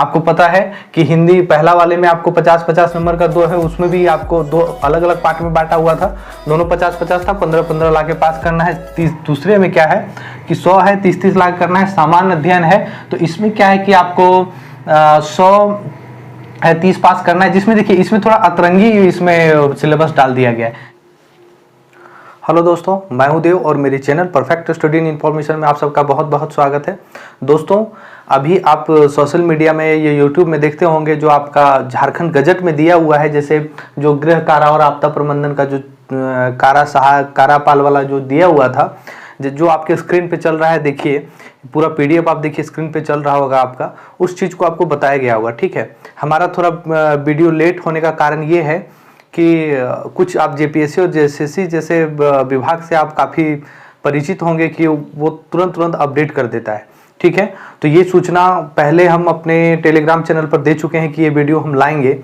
आपको पता है कि हिंदी पहला वाले में आपको 50-50 नंबर का 2 है, उसमें भी आपको 2 अलग अलग पार्ट में बांटा हुआ था, दोनों 50-50 था, 15-15 ला के पास करना है। दूसरे में क्या है कि 100 है, 30-30 ला करना है, सामान्य अध्ययन है, तो इसमें क्या है कि आपको 100 है 30 पास करना है, जिसमें देखिए इसमें थोड़ा अतरंगी इसमें सिलेबस डाल दिया गया है। हेलो दोस्तों, मैं हूं देव और मेरे channel perfect study in information में आप सबका बहुत बहुत स्वागत है। दोस्तों, अभी आप सोशल मीडिया में या यूट्यूब में देखते होंगे जो आपका झारखंड गजट में दिया हुआ है, जैसे जो गृह कारा और आपदा प्रबंधन का जो कारापाल वाला जो दिया हुआ था, जो आपके स्क्रीन पे चल रहा है, देखिए पूरा पीडीएफ आप देखिए स्क्रीन पे चल रहा होगा आपका, उस चीज़ को आपको बताया गया होगा। ठीक है, हमारा थोड़ा वीडियो लेट होने का कारण ये है कि कुछ आप जेपीएससी और जेएसएससी जैसे विभाग से आप काफ़ी परिचित होंगे कि वो तुरंत अपडेट कर देता है। ठीक है, तो ये सूचना पहले हम अपने टेलीग्राम चैनल पर दे चुके हैं कि ये वीडियो हम लाएंगे,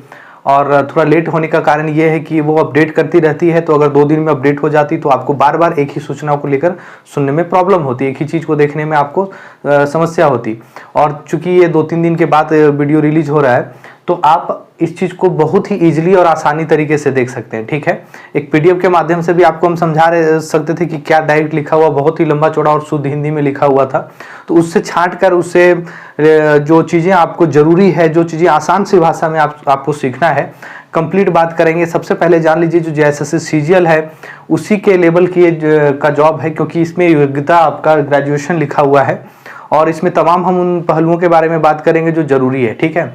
और थोड़ा लेट होने का कारण ये है कि वो अपडेट करती रहती है, तो अगर 2 दिन में अपडेट हो जाती तो आपको बार बार एक ही सूचना को लेकर सुनने में प्रॉब्लम होती, एक ही चीज़ को देखने में आपको समस्या होती। और चूंकि ये 2-3 दिन के बाद वीडियो रिलीज हो रहा है, तो आप इस चीज़ को बहुत ही इजीली और आसानी तरीके से देख सकते हैं। ठीक है, एक पीडीएफ के माध्यम से भी आपको हम समझा सकते थे कि क्या डायरेक्ट लिखा हुआ, बहुत ही लंबा चौड़ा और शुद्ध हिंदी में लिखा हुआ था, तो उससे छांट कर उससे जो चीज़ें आपको ज़रूरी है, जो चीज़ें आसान सी भाषा में आपको सीखना है, कंप्लीट बात करेंगे। सबसे पहले जान लीजिए जो जेएसएससी सीजीएल है उसी के लेवल की का जॉब है, क्योंकि इसमें योग्यता आपका ग्रेजुएशन लिखा हुआ है, और इसमें तमाम हम उन पहलुओं के बारे में बात करेंगे जो ज़रूरी है। ठीक है,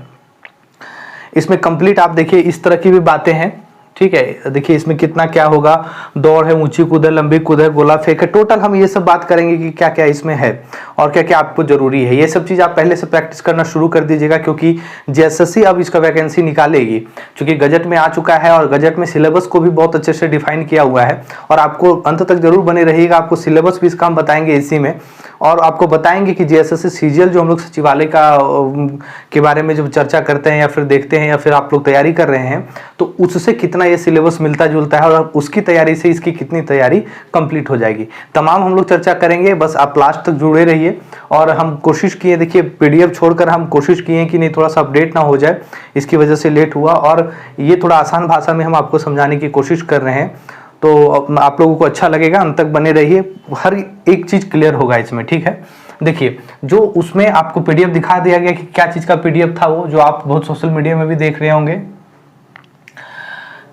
इसमें कंप्लीट आप देखिए इस तरह की भी बातें हैं। ठीक है, देखिए इसमें कितना क्या होगा, दौड़ है, ऊंची कूद है, लंबी कूद है, गोला फेंक है, टोटल हम ये सब बात करेंगे कि क्या क्या इसमें है और क्या क्या आपको जरूरी है। ये सब चीज़ आप पहले से प्रैक्टिस करना शुरू कर दीजिएगा, क्योंकि जेएसएससी अब इसका वैकेंसी निकालेगी, क्योंकि गजट में आ चुका है और गजट में सिलेबस को भी बहुत अच्छे से डिफाइन किया हुआ है। और आपको अंत तक जरूर बने रहिएगा, आपको सिलेबस भी इसका हम बताएंगे इसी में, और आपको बताएंगे कि जेएसएससी सीजीएल जो हम लोग सचिवालय के बारे में जब चर्चा करते हैं या फिर देखते हैं या फिर आप लोग तैयारी कर रहे हैं, तो उससे कितना ये सिलेबस मिलता जुलता है और उसकी तैयारी से इसकी कितनी तैयारी कंप्लीट हो जाएगी, तमाम हम लोग चर्चा करेंगे। बस आप लास्ट तक जुड़े रहिए। और हम कोशिश किए, देखिए पीडीएफ छोड़कर हम कोशिश किए कि नहीं थोड़ा सा अपडेट ना हो जाए, इसकी वजह से लेट हुआ, और ये थोड़ा आसान भाषा में हम आपको समझाने की कोशिश कर रहे हैं, तो आप लोगों को अच्छा लगेगा। अंत तक बने रहिए, हर एक चीज़ क्लियर होगा इसमें। ठीक है, देखिए जो उसमें आपको पीडीएफ दिखा दिया गया कि क्या चीज़ का पीडीएफ था, वो जो आप बहुत सोशल मीडिया में भी देख रहे होंगे,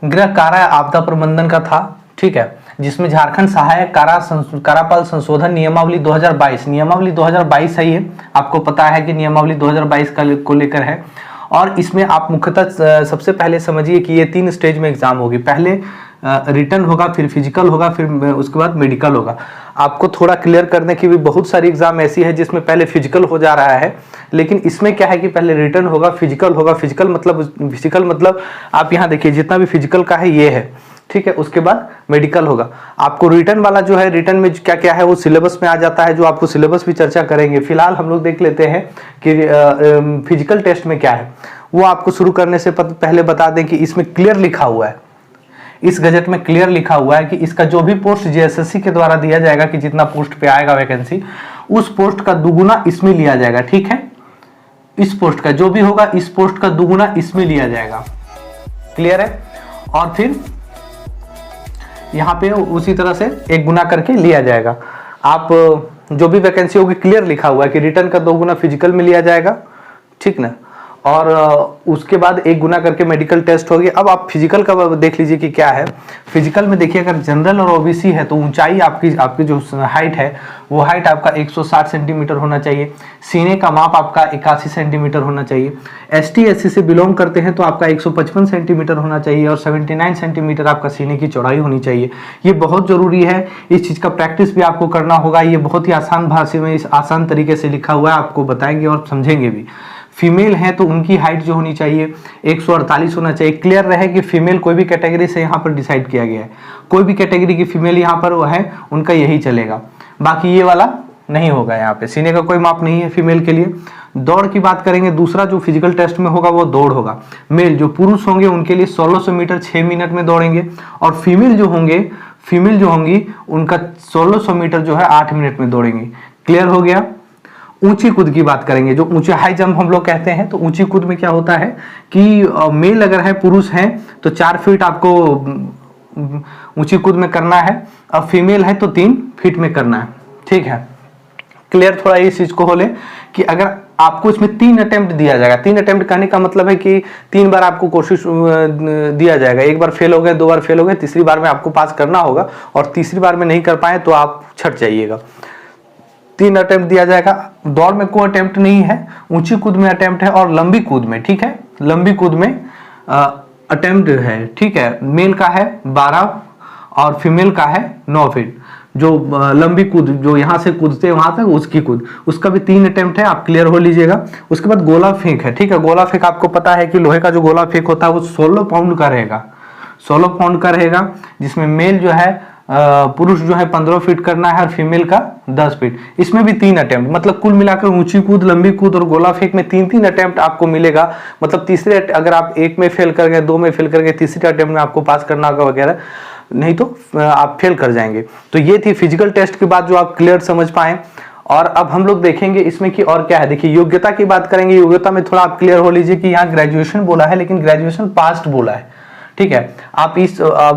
गृह कारा आपदा प्रबंधन का था। ठीक है, जिसमें झारखंड सहायक कारापाल संशोधन नियमावली 2022, नियमावली 2022 है, ये आपको पता है कि नियमावली 2022 को लेकर है। और इसमें आप मुख्यतः सबसे पहले समझिए कि ये 3 स्टेज में एग्जाम होगी। पहले रिटर्न होगा, फिर फिजिकल होगा, फिर उसके बाद मेडिकल होगा। आपको थोड़ा क्लियर करने की भी बहुत सारी एग्जाम ऐसी है जिसमें पहले फिजिकल हो जा रहा है, लेकिन इसमें क्या है कि पहले रिटर्न होगा, फिजिकल होगा। फिजिकल मतलब आप यहाँ देखिए जितना भी फिजिकल का है ये है। ठीक है, उसके बाद मेडिकल होगा। आपको रिटर्न वाला जो है, रिटर्न में क्या क्या है वो सिलेबस में आ जाता है, जो आपको सिलेबस भी चर्चा करेंगे। फिलहाल हम लोग देख लेते हैं कि फिजिकल टेस्ट में क्या है, वो आपको शुरू करने से पहले बता दें कि इसमें क्लियर लिखा हुआ है, इस गजट में क्लियर लिखा हुआ है कि इसका जो भी पोस्ट जेएसएससी के द्वारा दिया जाएगा, कि जितना पोस्ट पे आएगा वैकेंसी, उस पोस्ट का दुगुना इसमें लिया जाएगा। ठीक है, इस पोस्ट का जो भी होगा, इस पोस्ट का दुगुना इसमें लिया जाएगा। क्लियर है, और फिर यहाँ पे उसी तरह से 1 गुना करके लिया जाएगा। आप जो भी वैकेंसी होगी, क्लियर लिखा हुआ है कि रिटर्न का 2 गुना फिजिकल में लिया जाएगा। ठीक ना, और उसके बाद 1 गुना करके मेडिकल टेस्ट होगी। अब आप फिजिकल का देख लीजिए कि क्या है। फिजिकल में देखिए, अगर जनरल और ओबीसी है तो ऊंचाई आपकी जो हाइट है, वो हाइट आपका 160 सेंटीमीटर होना चाहिए। सीने का माप आपका 81 सेंटीमीटर होना चाहिए। एसटी एससी से बिलोंग करते हैं तो आपका 155 सेंटीमीटर होना चाहिए, और 79 सेंटीमीटर आपका सीने की चौड़ाई होनी चाहिए। ये बहुत जरूरी है, इस चीज़ का प्रैक्टिस भी आपको करना होगा। ये बहुत ही आसान भाषा में, इस आसान तरीके से लिखा हुआ है, आपको बताएंगे और समझेंगे भी। फीमेल है तो उनकी हाइट जो होनी चाहिए 148 होना चाहिए। क्लियर रहे कि फीमेल कोई भी कैटेगरी से यहाँ पर डिसाइड किया गया है, कोई भी कैटेगरी की फीमेल यहाँ पर वो है, उनका यही चलेगा। बाकी ये वाला नहीं होगा, यहाँ पे सीने का कोई माप नहीं है फीमेल के लिए। दौड़ की बात करेंगे, दूसरा जो फिजिकल टेस्ट में होगा वो दौड़ होगा। मेल जो पुरुष होंगे उनके लिए 1600 मीटर 6 मिनट में दौड़ेंगे, और फीमेल जो होंगी उनका 1600 मीटर जो है 8 मिनट में दौड़ेंगे। क्लियर हो गया। ऊंची कूद की बात करेंगे, जो ऊंचे हाई जंप हम लोग कहते हैं, तो ऊंची कूद में क्या होता है कि मेल अगर है, पुरुष है तो 4 फीट आपको ऊंची कूद में करना है, और फीमेल है तो 3 फीट में करना है। ठीक है, क्लियर? थोड़ा इस चीज को हो ले कि अगर आपको इसमें 3 अटेम्प्ट दिया जाएगा, 3 अटेम्प्ट कहने का मतलब है कि 3 बार आपको कोशिश दिया जाएगा, एक बार फेल हो गए, 2 बार फेल हो गए, तीसरी बार में आपको पास करना होगा, और तीसरी बार में नहीं कर पाए तो आप छट जाइएगा। 3 अटेम्प्ट दिया जाएगा। दौड़ में कोई अटेम्प्ट नहीं है, ऊंची कूद में अटेम्प्ट है, और लंबी कूद में, ठीक है, लंबी कूद में अटेम्प्ट है। ठीक है, मेल का है 12 और फीमेल का है 9 फीट। जो लंबी कूद, जो यहाँ से कूदते हैं वहां तक, उसकी कूद, उसका भी 3 अटेम्प्ट है, आप क्लियर हो लीजिएगा। उसके बाद गोला फेंक है। ठीक है, गोला फेंक आपको पता है कि लोहे का जो गोला फेंक होता है वो 16 पाउंड का रहेगा, 16 पाउंड का रहेगा, जिसमें मेल जो है पुरुष जो है 15 फीट करना है, और फीमेल का 10 फीट। इसमें भी 3 अटेम्प्ट, मतलब कुल मिलाकर ऊंची कूद, लंबी कूद और गोला फेंक में 3-3 अटेम्प्ट आपको मिलेगा। मतलब तीसरे अगर आप एक में फेल कर गए, 2 में फेल कर गए, तीसरे अटेम्प्ट में आपको पास करना होगा वगैरह, नहीं तो आप फेल कर जाएंगे। तो ये थी फिजिकल टेस्ट की बात, जो आप क्लियर समझ पाए। और अब हम लोग देखेंगे इसमें कि और क्या है। देखिए, योग्यता की बात करेंगे। योग्यता में थोड़ा आप क्लियर हो लीजिए कि यहाँ ग्रेजुएशन बोला है, लेकिन ग्रेजुएशन पास्ट बोला है। ठीक है, आप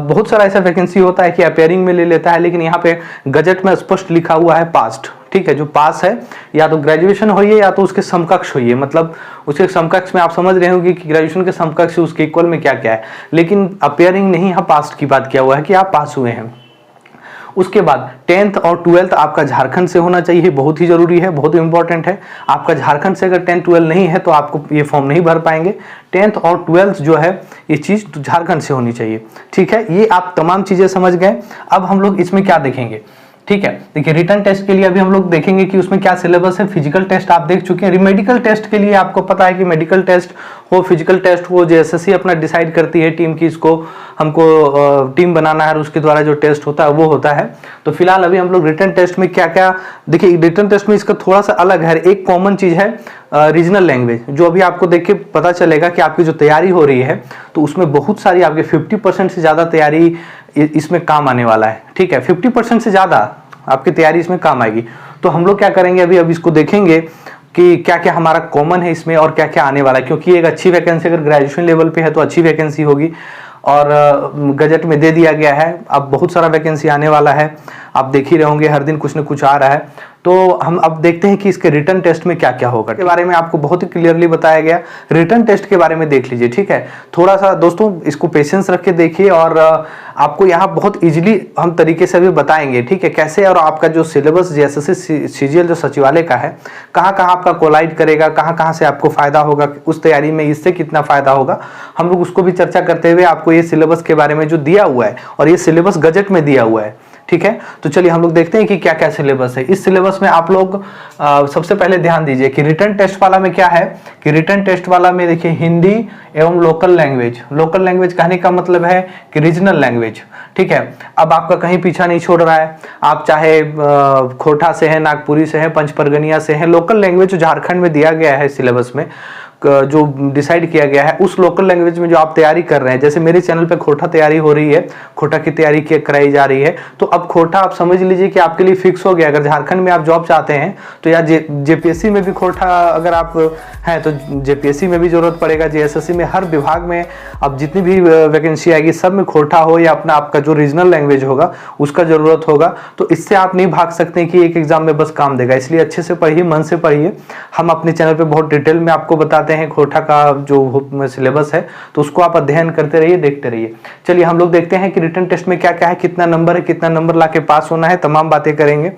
बहुत सारा ऐसा वैकेंसी होता है कि अपेयरिंग में ले लेता है, लेकिन यहाँ पे गजट में स्पष्ट लिखा हुआ है पास्ट। ठीक है, जो पास है या तो ग्रेजुएशन होइए या तो उसके समकक्ष होइए, मतलब उसके समकक्ष में आप समझ रहे होंगे कि ग्रेजुएशन के समकक्ष उसके इक्वल में क्या क्या है, लेकिन अपेयरिंग नहीं, यहाँ पास्ट की बात किया हुआ है कि आप पास हुए हैं। उसके बाद 10th और 12th आपका झारखंड से होना चाहिए, बहुत ही जरूरी है, बहुत इंपॉर्टेंट है। आपका झारखंड से अगर 10th 12 नहीं है तो आपको ये फॉर्म नहीं भर पाएंगे। 10th और 12th जो है ये चीज झारखंड से होनी चाहिए। ठीक है, ये आप तमाम चीजें समझ गए। अब हम लोग इसमें क्या देखेंगे। ठीक है, देखिए, रिटन टेस्ट के लिए अभी हम लोग देखेंगे कि उसमें क्या सिलेबस है। फिजिकल टेस्ट आप देख चुके हैं। मेडिकल टेस्ट के लिए आपको पता है कि मेडिकल टेस्ट हो, फिजिकल टेस्ट हो, जेएसएससी अपना डिसाइड करती है टीम की, इसको हमको टीम बनाना है, और उसके द्वारा जो टेस्ट होता है वो होता है। तो फिलहाल अभी हम लोग रिटन टेस्ट में क्या क्या, देखिए रिटन टेस्ट में इसका थोड़ा सा अलग है। एक कॉमन चीज है रीजनल लैंग्वेज, जो अभी आपको देख के पता चलेगा कि आपकी जो तैयारी हो रही है तो उसमें बहुत सारी आपके 50% से ज्यादा तैयारी इसमें काम आने वाला है। ठीक है, 50% से ज्यादा आपकी तैयारी इसमें काम आएगी। तो हम लोग क्या करेंगे, अभी इसको देखेंगे कि क्या क्या हमारा कॉमन है इसमें और क्या क्या आने वाला है, क्योंकि एक अच्छी वैकेंसी अगर ग्रेजुएशन लेवल पे है तो अच्छी वैकेंसी होगी, और गजट में दे दिया गया है। अब बहुत सारा वैकेंसी आने वाला है, आप देख ही रहे होंगे, हर दिन कुछ न कुछ आ रहा है। तो हम अब देखते हैं कि इसके रिटन टेस्ट में क्या क्या होगा, के बारे में आपको बहुत ही क्लियरली बताया गया। रिटन टेस्ट के बारे में देख लीजिए। ठीक है, थोड़ा सा दोस्तों इसको पेशेंस रख के देखिए, और आपको यहाँ बहुत इजीली हम तरीके से भी बताएंगे। ठीक है, कैसे, और आपका जो सिलेबस जेएसएससी सीजीएल जो सचिवालय का है, कहाँ कहाँ आपका कोलाइड करेगा, कहाँ कहाँ से आपको फायदा होगा, उस तैयारी में इससे कितना फायदा होगा, हम लोग उसको भी चर्चा करते हुए आपको ये सिलेबस के बारे में जो दिया हुआ है, और ये सिलेबस गजट में दिया हुआ है। ठीक है, तो चलिए हम लोग देखते हैं कि क्या क्या सिलेबस है। इस सिलेबस में आप लोग सबसे पहले ध्यान दीजिए कि रिटन टेस्ट वाला में क्या है, कि रिटन टेस्ट वाला में देखिए हिंदी एवं लोकल लैंग्वेज। लोकल लैंग्वेज कहने का मतलब है कि रीजनल लैंग्वेज। ठीक है, अब आपका कहीं पीछा नहीं छोड़ रहा है, आप चाहे खोटा से है, नागपुरी से है, पंचपरगनिया से है, लोकल लैंग्वेज जो झारखंड में दिया गया है सिलेबस में, जो डिसाइड किया गया है, उस लोकल लैंग्वेज में जो आप तैयारी कर रहे हैं, जैसे मेरे चैनल पे खोटा तैयारी हो रही है, खोटा की तैयारी कराई जा रही है, तो अब खोटा आप समझ लीजिए कि आपके लिए फिक्स हो गया। अगर झारखंड में आप जॉब चाहते हैं तो या जेपीएससी में भी खोटा अगर आप हैं तो जेपीएससी में भी जरूरत पड़ेगा, जेएसएससी में, हर विभाग में अब जितनी भी वैकेंसी आएगी सब में खोटा हो या अपना आपका जो रीजनल लैंग्वेज होगा उसका जरूरत होगा। तो इससे आप नहीं भाग सकते कि एक एग्जाम में बस काम देगा, इसलिए अच्छे से पढ़िए, मन से पढ़िए। हम अपने चैनल पे बहुत डिटेल में आपको बताते हैं खोटा का जो सिलेबस है, तो उसको आप अध्ययन करते रहिए, देखते रहिए। चलिए हम लोग देखते हैं कि रिटन टेस्ट में क्या क्या है, कितना नंबर है, कितना नंबर लाके पास होना है, तमाम बातें करेंगे।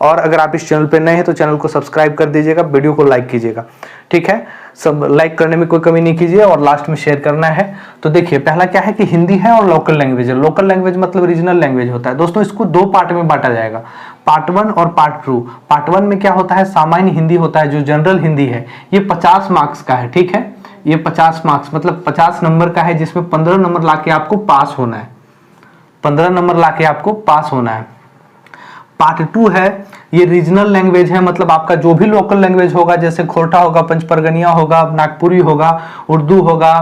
और अगर आप इस चैनल पे नए हैं तो चैनल को सब्सक्राइब कर दीजिएगा, वीडियो को लाइक कीजिएगा। ठीक है, सब लाइक करने में कोई कमी नहीं कीजिए, और लास्ट में शेयर करना है। तो देखिए पहला क्या है कि हिंदी है और लोकल लैंग्वेज है। लोकल लैंग्वेज मतलब रीजनल लैंग्वेज होता है। दोस्तों इसको 2 पार्ट में बांटा जाएगा, पार्ट 1 और पार्ट 2। पार्ट 1 में क्या होता है, सामान्य हिंदी होता है, जो जनरल हिंदी है, ये 50 मार्क्स का है। ठीक है, ये 50 मार्क्स मतलब 50 नंबर का है, जिसमें 15 नंबर लाके आपको पास होना है, 15 नंबर लाके आपको पास होना है। पार्ट 2 है, ये रीजनल लैंग्वेज है, मतलब आपका जो भी लोकल लैंग्वेज होगा, जैसे खोटा होगा, पंचपरगनिया होगा, नागपुरी होगा, उर्दू होगा,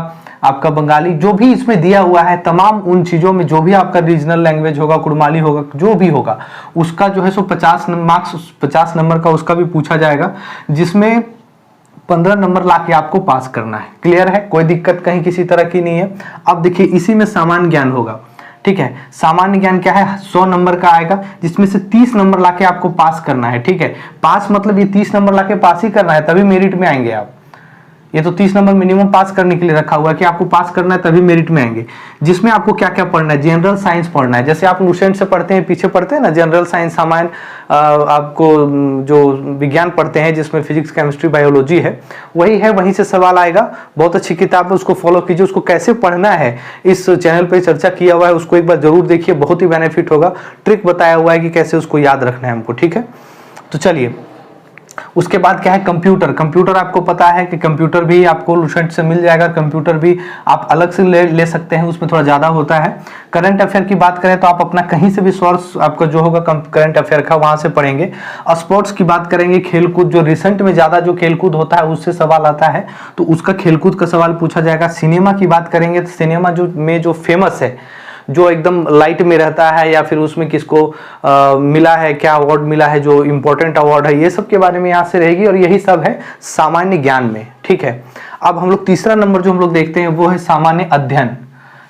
आपका बंगाली, जो भी इसमें दिया हुआ है तमाम उन चीज़ों में जो भी आपका रीजनल लैंग्वेज होगा, कुड़माली होगा, जो भी होगा उसका जो है सो 50 मार्क्स 50 नंबर का उसका भी पूछा जाएगा, जिसमें 15 नंबर लाके आपको पास करना है। क्लियर है, कोई दिक्कत कहीं किसी तरह की नहीं है। अब देखिए इसी में सामान्य ज्ञान होगा, ठीक है। सामान्य ज्ञान क्या है, 100 नंबर का आएगा, जिसमें से 30 नंबर लाके आपको पास करना है, ठीक है। पास मतलब ये 30 नंबर लाके पास ही करना है, तभी मेरिट में आएंगे आप। ये तो 30 नंबर मिनिमम पास करने के लिए रखा हुआ है कि आपको पास करना है तभी मेरिट में आएंगे। जिसमें आपको क्या क्या पढ़ना है, जनरल साइंस पढ़ना है, जैसे आप लुसेंट से पढ़ते हैं, पीछे पढ़ते हैं ना जनरल साइंस, सामान्य आपको जो विज्ञान पढ़ते हैं जिसमें फिजिक्स, केमिस्ट्री, बायोलॉजी है, वही है, वहीं से सवाल आएगा। बहुत अच्छी किताब है, उसको फॉलो कीजिए। उसको कैसे पढ़ना है इस चैनल पर चर्चा किया हुआ है, उसको एक बार जरूर देखिए, बहुत ही बेनिफिट होगा। ट्रिक बताया हुआ है कि कैसे उसको याद रखना है हमको, ठीक है। तो चलिए उसके बाद क्या है, कंप्यूटर। कंप्यूटर आपको पता है कि कंप्यूटर भी आपको लुसेंट से मिल जाएगा, कंप्यूटर भी आप अलग से ले सकते हैं, उसमें थोड़ा ज़्यादा होता है। करंट अफेयर की बात करें तो आप अपना कहीं से भी सोर्स आपका जो होगा करंट अफेयर का वहाँ से पढ़ेंगे। स्पोर्ट्स की बात करेंगे, खेलकूद, जो रिसेंट में ज़्यादा जो खेलकूद होता है उससे सवाल आता है तो उसका खेलकूद का सवाल पूछा जाएगा। सिनेमा की बात करेंगे तो सिनेमा जो फेमस है, जो एकदम लाइट में रहता है, या फिर उसमें किसको मिला है, क्या अवार्ड मिला है, जो इंपॉर्टेंट अवार्ड है, ये सब के बारे में यहाँ से रहेगी। और यही सब है सामान्य ज्ञान में, ठीक है। अब हम लोग तीसरा नंबर जो हम लोग देखते हैं वो है सामान्य अध्ययन,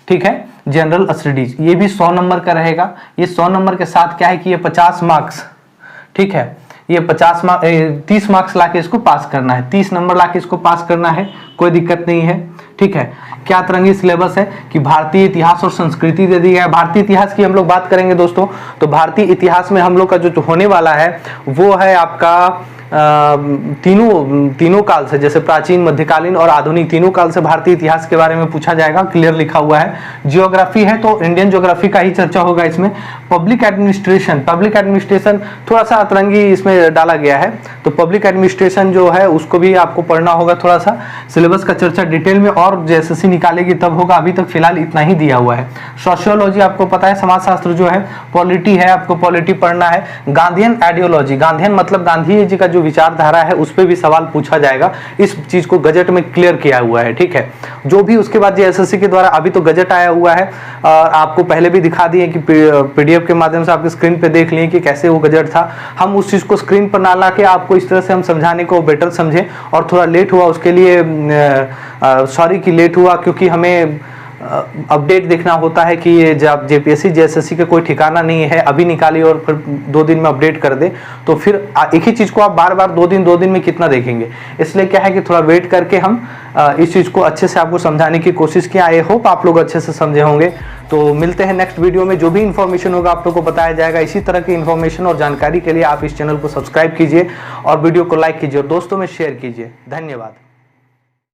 ठीक है, जनरल स्टडीज। ये भी 100 नंबर का रहेगा। ये 100 नंबर के साथ क्या है कि ये 50 मार्क्स, ठीक है, ये 30 मार्क्स लाके इसको पास करना है, 30 नंबर लाके इसको पास करना है, कोई दिक्कत नहीं है, ठीक है। क्या तरंगी सिलेबस है कि भारतीय इतिहास और संस्कृति दे दी है। भारतीय इतिहास की हम लोग बात करेंगे दोस्तों, तो भारतीय इतिहास में हम लोग का जो होने वाला है वो है आपका तीनों काल से, जैसे प्राचीन, मध्यकालीन और आधुनिक, तीनों काल से भारतीय इतिहास के बारे में पूछा जाएगा। क्लियर लिखा हुआ है। जियोग्राफी है तो इंडियन ज्योग्राफी का ही चर्चा होगा इसमें। पब्लिक एडमिनिस्ट्रेशन थोड़ा सा अतरंगी इसमें डाला गया है, तो पब्लिक एडमिनिस्ट्रेशन जो है उसको भी आपको पढ़ना होगा थोड़ा सा। सिलेबस का चर्चा डिटेल में और एसएससी निकालेगी तब होगा, अभी तक फिलहाल इतना ही दिया हुआ है। सोशियोलॉजी आपको पता है, समाजशास्त्र जो है, पॉलिटी है, आपको पॉलिटी पढ़ना है। गांधीयन आइडियोलॉजी, गांधीयन मतलब गांधी जी का जो विचारधारा है उस पर भी सवाल पूछा जाएगा। इस चीज को गजट में क्लियर किया हुआ है, ठीक है। जो भी उसके बाद एसएससी के द्वारा अभी तो गजट आया हुआ है, आपको पहले भी दिखा दिए कि पीडीएफ के माध्यम से आपके स्क्रीन पे देख लिए कि कैसे वो गजट था। हम उस चीज को स्क्रीन पर ना ला के आपको इस तरह से हम समझाने को बेटर समझे, और थोड़ा लेट हुआ उसके लिए सॉरी कि लेट हुआ, क्योंकि हमें अपडेट देखना होता है कि ये जब जेपीएससी जेएसएससी का कोई ठिकाना नहीं है, अभी निकाली और फिर 2 दिन में अपडेट कर दे तो फिर एक ही चीज को आप बार बार 2 दिन में कितना देखेंगे। इसलिए क्या है कि थोड़ा वेट करके हम इस चीज को अच्छे से आपको समझाने की कोशिश किया। आई होप आप लोग अच्छे से समझे होंगे। तो मिलते हैं नेक्स्ट वीडियो में। जो भी इन्फॉर्मेशन होगा आप लोग को बताया जाएगा। इसी तरह की इन्फॉर्मेशन और जानकारी के लिए आप इस चैनल को सब्सक्राइब कीजिए और वीडियो को लाइक कीजिए और दोस्तों में शेयर कीजिए। धन्यवाद।